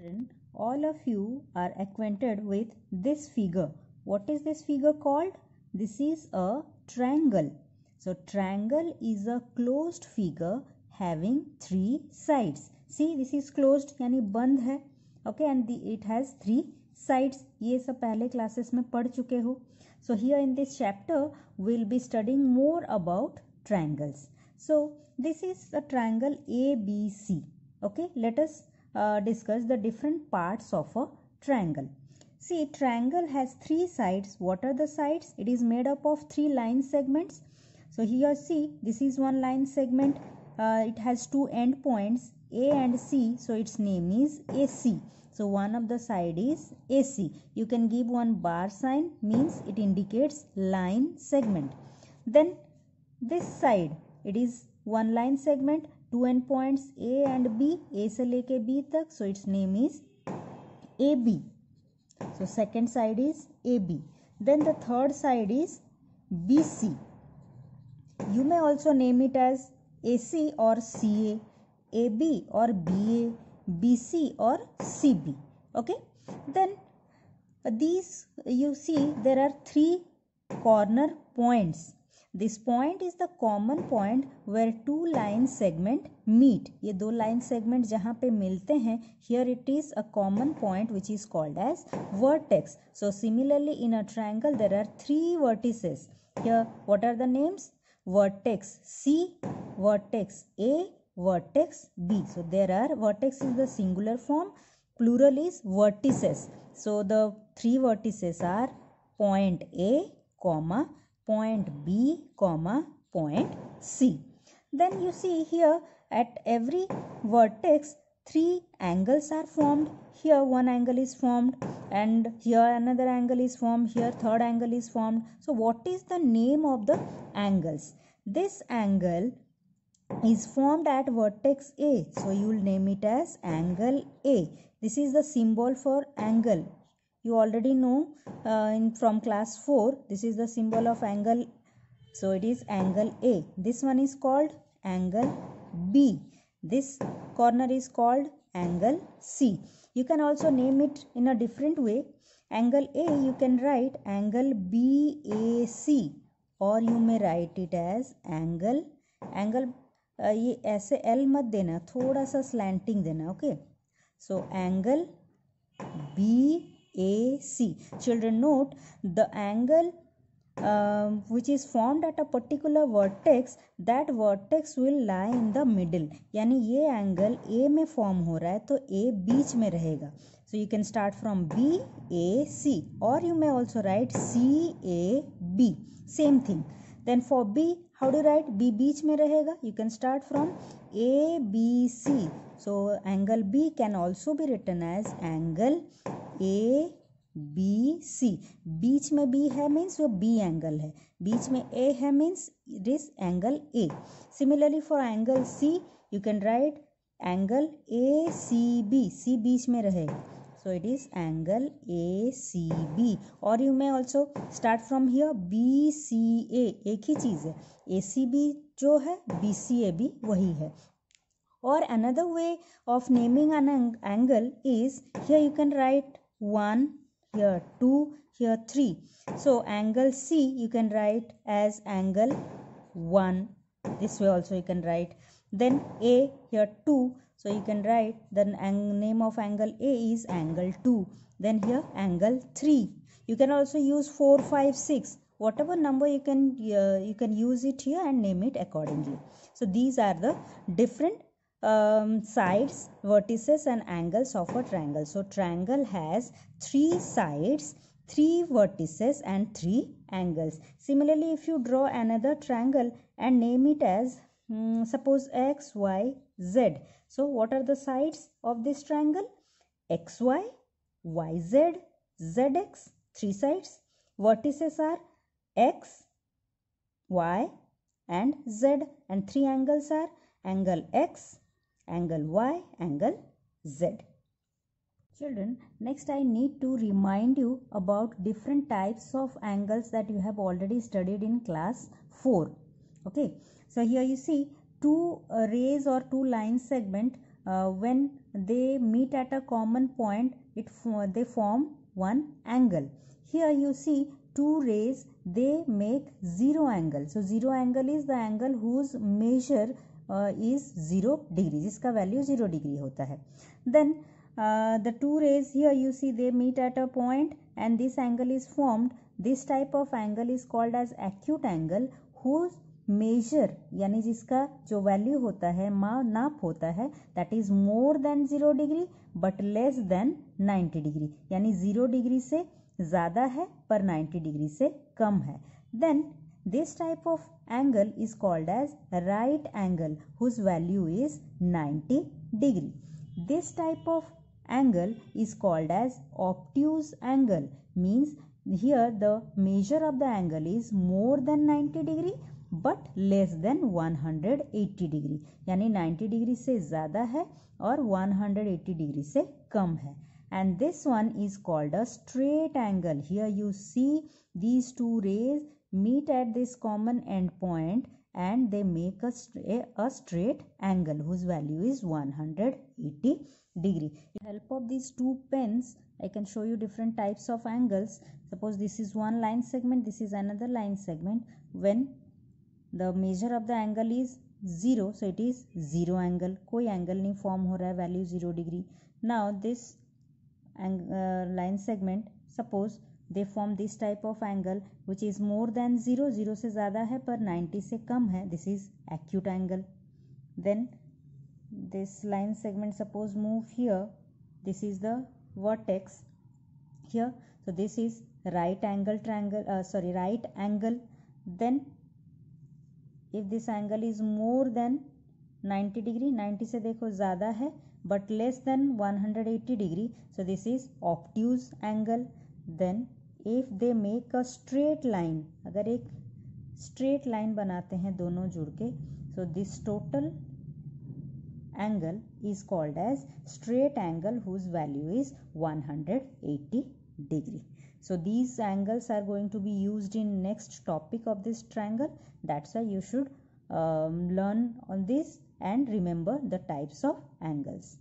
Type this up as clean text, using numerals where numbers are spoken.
Children, all of you are acquainted with this figure. What is this figure called? This is a triangle. So triangle is a closed figure having three sides. See, this is closed यानी बंद है. Okay, and it has three sides. ये सब पहले classes में पढ़ चुके हो. So here in this chapter we will be studying more about triangles. So this is a triangle ABC. Okay, let us discuss the different parts of a triangle. See, triangle has three sides. What are the sides? It is made up of three line segments. So here see, this is one line segment. It has two end points A and C. So its name is AC. So one of the side is AC. You can give one bar sign, means it indicates line segment. Then this side, it is one line segment, two end points A and B, A से लेके B तक. So its name is AB. So second side is AB. Then the third side is BC. You may also name it as AC or CA, AB or BA, BC or CB. Okay. Then these, you see, there are three corner points. This point is the common point where two line segment meet. ये दो line segment जहाँ पे मिलते हैं, here it is a common point which is called as vertex. So similarly in a triangle there are three vertices. Here what are the names? Vertex C, vertex A, vertex B. So there are, vertex is the singular form, plural is vertices. So the three vertices are point A, comma, point B, comma, point C. Then you see here at every vertex three angles are formed. Here one angle is formed and here another angle is formed. Here third angle is formed. So what is the name of the angles? This angle is formed at vertex A. So you will name it as angle A. This is the symbol for angle. You already know from class 4, this is the symbol of angle. So it is angle A. This one is called angle B. This corner is called angle C. You can also name it in a different way. Angle A, you can write angle BAC, or you may write it as angle ये ऐसे L मत देना, थोड़ा सा slanting देना. Okay. So angle BAC. Children, note the angle which is formed at a particular vertex, that vertex will lie in the middle. यानी ये angle A में form हो रहा है तो A बीच में रहेगा. So you can start from BAC, or you may also write CAB. Same thing. Then for B, how do you write? B बीच में रहेगा. You can start from ABC. So angle B can also be written as angle ABC. बीच में B है means वो B angle है. बीच में A है means it is angle A. Similarly for angle C, you can write angle ACB. C बीच में रहेगा. So it is angle ACB. Or you may also start from here BCA. एक ही चीज़ है. ACB जो है BCA भी वही है. Or another way of naming an angle is, here you can write 1, here 2, here 3. So angle C you can write as angle 1. This way also you can write. Then A, here 2. So you can write the name of angle A is angle 2. Then here angle 3. You can also use 4, 5, 6. Whatever number you can use it here and name it accordingly. So these are the different sides, vertices and angles of a triangle. So triangle has three sides, three vertices and three angles. Similarly, if you draw another triangle and name it as suppose X, Y, Z. So what are the sides of this triangle? XY, YZ, ZX, three sides. Vertices are X, Y and Z, and three angles are angle X, angle Y, angle Z. Children, next I need to remind you about different types of angles that you have already studied in class 4. Okay, so here you see two rays or two line segment when they meet at a common point, they form one angle. Here you see two rays, they make zero angle. So zero angle is the angle whose measure is 0 degree, जिसका value 0 degree होता है. Then the two rays here you see they meet at a point and this angle is formed. This type of angle is called as acute angle, whose measure यानी जिसका जो value होता है, नाप होता है, that is more than 0 degree but less than 90 degree, यानी 0 degree से ज़्यादा है पर 90 degree से कम है. Then this type of angle is called as right angle, whose value is 90 degree. This type of angle is called as obtuse angle, means here the measure of the angle is more than 90 degree but less than 180 degree, यानी 90 degree से ज़्यादा है और 180 degree से कम है. And this one is called a straight angle. Here you see these two rays meet at this common end point and they make a straight angle whose value is 180 degree. With the help of these two pens, I can show you different types of angles. Suppose this is one line segment, this is another line segment. When the measure of the angle is 0, so it is 0 angle. कोई angle नहीं form हो रहा है, value 0 degree. Now this line segment, suppose they form this type of angle which is more than 0, 0 से ज़्यादा है पर 90 से कम है, this is acute angle. Then this line segment suppose move here, this is the vertex here, so this is right angle triangle, right angle. Then if this angle is more than 90 degree, 90 से देखो ज़्यादा है but less than 180 degree, so this is obtuse angle. Then if they make a straight line, अगर एक straight line बनाते हैं दोनों जुड़ के, so this total angle is called as straight angle whose value is 180 degree. So these angles are going to be used in next topic of this triangle. That's why you should learn on this and remember the types of angles.